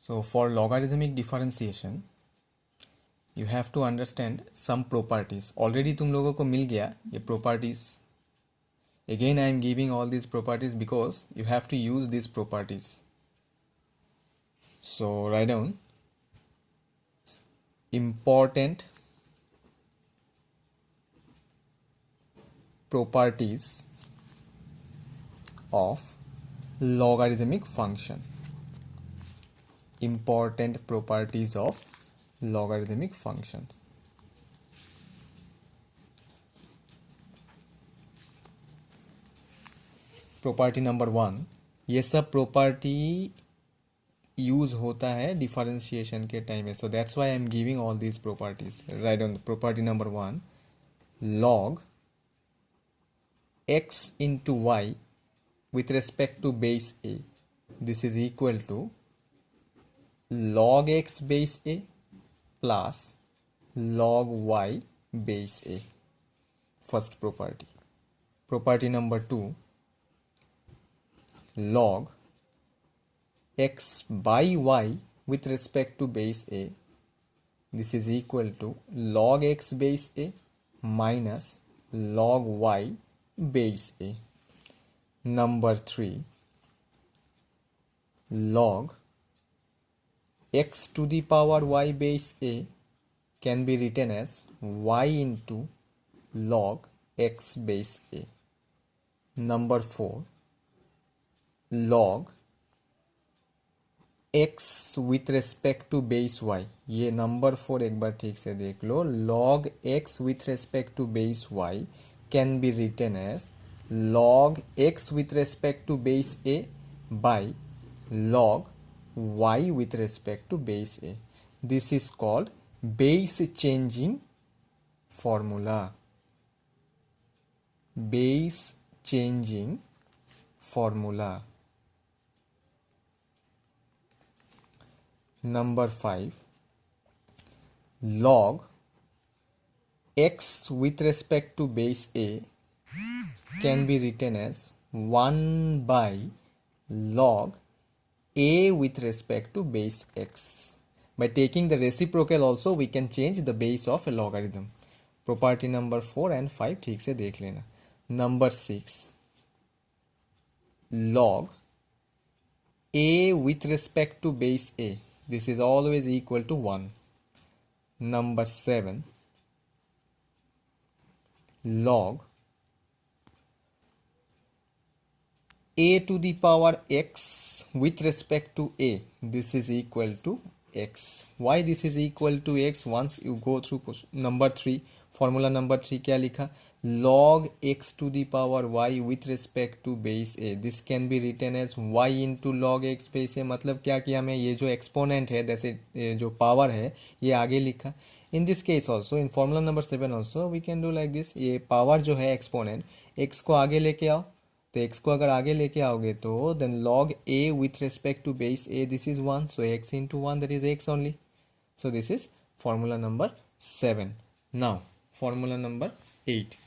So for logarithmic differentiation you have to understand some properties. Already तुम लोगों को मिल गया ये properties. Again I am giving all these properties because you have to use these properties. So write down important properties of logarithmic function. Important properties of logarithmic functions. Property number 1, ये सब property use होता है differentiation के time में. So that's why I am giving all these properties. Right on property number 1, log x into y with respect to base a, this is equal to log x base a plus log y base a. First property. Property number 2, log x by y with respect to base a, this is equal to log x base a minus log y base a. Number 3, log x to the power y base a can be written as y into log x base a. Number 4, log x with respect to base y. ये number 4 एक बार ठीक से देख लो. log x with respect to base y can be written as log x with respect to base a by log y with respect to base a. This is called base changing formula. Base changing formula. Number 5, log x with respect to base a can be written as 1 by log a with respect to base x. By taking the reciprocal also we can change the base of a logarithm. Property number 4 and 5 ठीक से देख लेना. Number 6, log a with respect to base a, this is always equal to 1. Number 7, log a to the power x with respect to a, this is equal to x. Why this is equal to x? Once you go through number 3, formula number 3 क्या लिखा? log x to the power y with respect to base a, this can be written as y into log x base a. मतलब क्या किया हमें, ये जो exponent है जैसे जो पावर है ये आगे लिखा. In this case also in formula number 7 also we can do like this. ये पावर जो है एक्सपोनेंट x को आगे लेके आओ, तो x को अगर आगे लेके आओगे तो then log a with respect to base a, this is 1, so x into 1, that is x only. So this is formula number 7. Now formula number 8.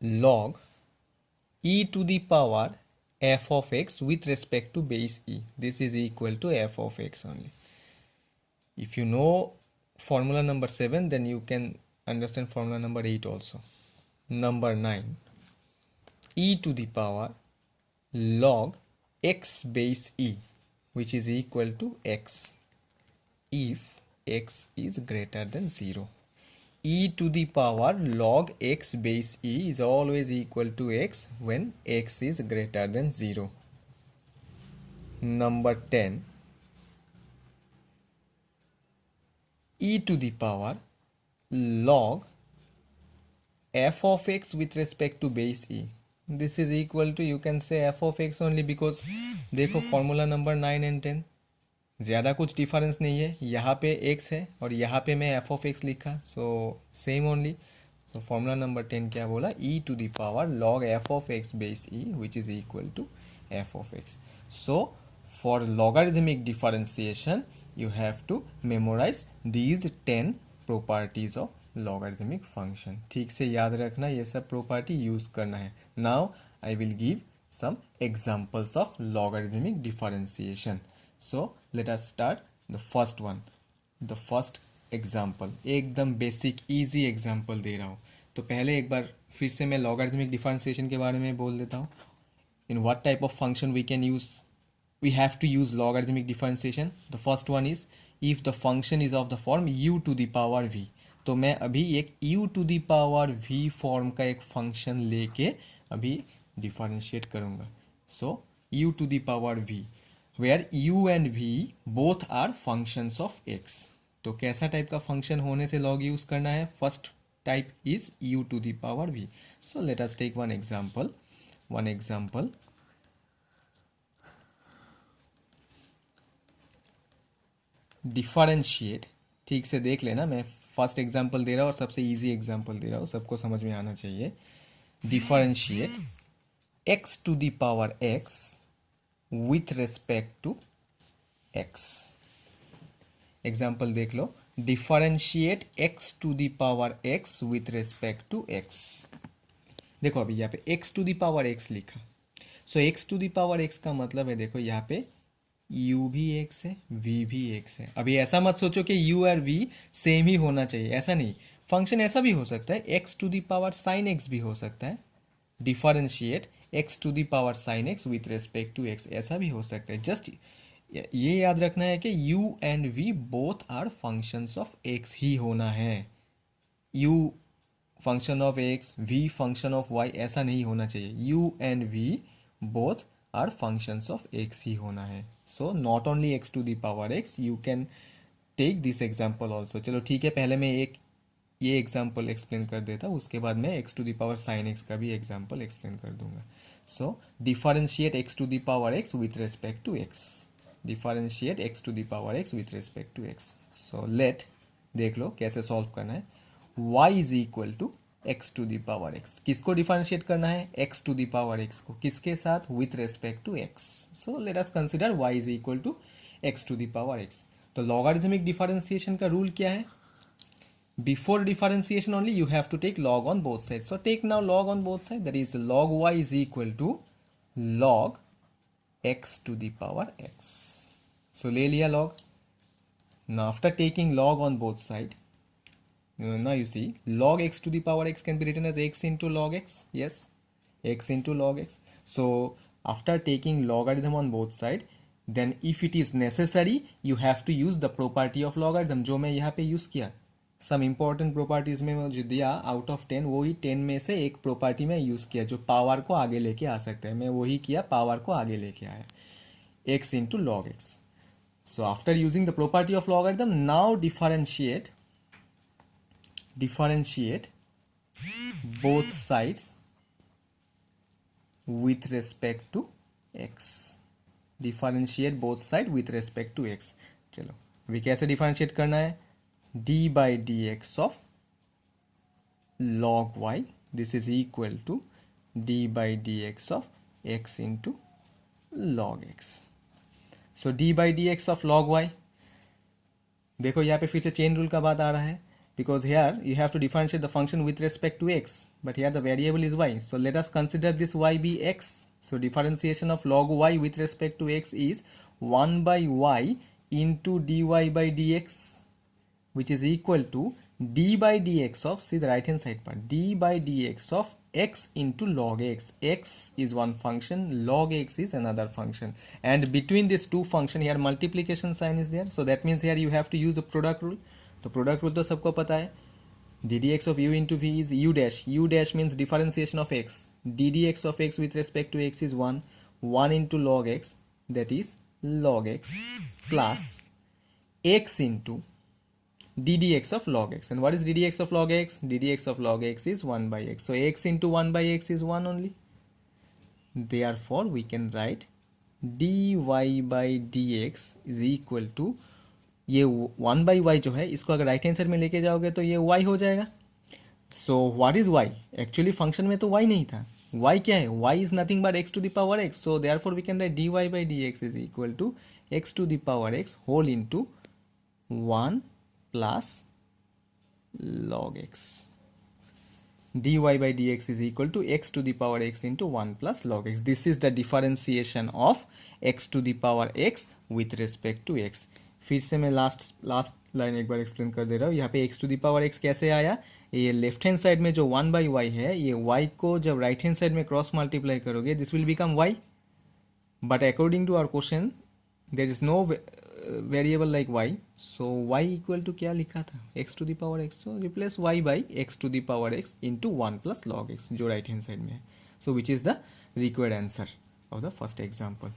Log e to the power f of x with respect to base e, this is equal to f of x only. If you know formula number 7 then you can understand formula number 8 also. Number 9, e to the power log x base e, which is equal to x if x is greater than 0. E to the power log x base e is always equal to x when x is greater than 0. Number 10, e to the power log f of x with respect to base e, this is equal to, you can say f of x only, because देखो formula number 9 and 10 ज़्यादा कुछ difference नहीं है. यहाँ पे x है और यहाँ पे मैं f of x लिखा, so same only. So formula number 10 क्या बोला? e to the power log f of x base e which is equal to f of x. So for logarithmic differentiation you have to memorize these 10 properties of logarithmic function. ठीक से याद रखना, ये सब property use करना है. Now I will give some examples of logarithmic differentiation. So let us start the first one. The first example एकदम basic easy example दे रहा हूँ. तो पहले एक बार फिर से मैं लॉगरिथमिक डिफरेंशिएशन के बारे में बोल देता हूँ. In what type of function we can use, we have to use logarithmic differentiation. The first one is if the function is of the form u to the power v. तो मैं अभी एक u to the power v form का एक function लेके अभी differentiate करूँगा. So u to the power v where u and v both are functions of x. तो कैसा टाइप का फंक्शन होने से लॉग यूज करना है? First type is u to the power v. So let us take one example. Differentiate. ठीक से देख लेना, मैं फर्स्ट एग्जांपल दे रहा हूँ और सबसे इजी एग्जांपल दे रहा हूँ, सबको समझ में आना चाहिए. Differentiate x to the power x with respect to x. Example देख लो. Differentiate x to the power x with respect to x. देखो अभी यहाँ पे x to the power x लिखा. सो x to the power x का मतलब है, देखो यहाँ पे u भी x है, v भी x है. अभी ऐसा मत सोचो कि u और v सेम ही होना चाहिए, ऐसा नहीं. फंक्शन ऐसा भी हो सकता है, x to the power sin x भी हो सकता है. Differentiate x to the power sin x with respect to x, ऐसा भी हो सकता है. जस्ट ये याद रखना है कि u and v both are functions of x ही होना है. u function of x, v function of y, ऐसा नहीं होना चाहिए. u and v both are functions of x ही होना है. So not only x to the power x, you can take this example also. चलो ठीक है, पहले मैं एक ये एग्जाम्पल एक्सप्लेन कर देता हूँ, उसके बाद मैं x to the power sine x का भी एग्जाम्पल एक्सप्लेन कर दूंगा. So differentiate x to the power x with respect to x. Differentiate x to the power x with respect to x. So let देख लो कैसे solve करना है. y is equal to x to the power x. किसको differentiate करना है? x to the power x को. किसके साथ? With respect to x. So late us consider y is equal to x to the power x. तो logarithmic differentiation का rule क्या है? Before differentiation only you have to take log on both sides. So take now log on both sides, that is log y is equal to log x to the power x. So ले लिया log. Now after taking log on both side, now you see log x to the power x can be written as x into log x. Yes, x into log x. So after taking logarithm on both side, then if it is necessary you have to use the property of logarithm, जो मैं यहाँ पे use किया. Some important properties में जो दिया out of 10, वही 10 में से एक प्रॉपर्टी में यूज किया जो पावर को आगे लेके आ सकता है. मैं वही किया, पावर को आगे लेके आया, x into log x. So after using the property of logarithm, now differentiate both sides with respect to x. Differentiate both sides with respect to x. चलो अभी कैसे डिफरेंशिएट करना है? d by dx of log y, this is equal to d by dx of x into log x. So d by dx of log y, देखो यहाँ पे फिर से चेन रूल का बात आ रहा है, because here you have to differentiate the function with respect to x, but here the variable is y. So let us consider this y be x. So differentiation of log y with respect to x is 1 by y into dy by dx, which is equal to d by dx of, see the right hand side part, d by dx of x into log x. X is one function, log x is another function, and between these two function here multiplication sign is there. So that means here you have to use the product rule. तो product rule तो सबको पता है. ddx of u into v is u dash. U dash means differentiation of x. ddx of x with respect to x is 1. 1 into log x, that is log x, plus x into ddx of log x. And what is ddx of log x? ddx of log x is 1 by x. So x into 1 by x is 1 only. Therefore we can write dy by dx is equal to, ये 1 by y जो है इसको अगर right hand side में लेके जाओगे तो ये y हो जाएगा. So what is y? Actually function में तो y नहीं था. y क्या है? y is nothing but x to the power x. So therefore we can write dy by dx is equal to x to the power x whole into 1 plus log x. dy by dx is equal to x to the power x into 1 plus log x. This is the differentiation of x to the power x with respect to x. फिर से मैं last line एक बार explain कर दे रहा हूँ. यहाँ पे x to the power x कैसे आया, ये लेफ्ट हैंड साइड में जो 1 बाई वाई है, ये y को जब राइट हैंड साइड में क्रॉस मल्टीप्लाई करोगे this will become y. But according to our question there is no variable like y, so y equal to क्या लिखा था, x to the power x, so replace y by x to the power x into 1 plus log x जो right hand side में है. So which is the required answer of the first example.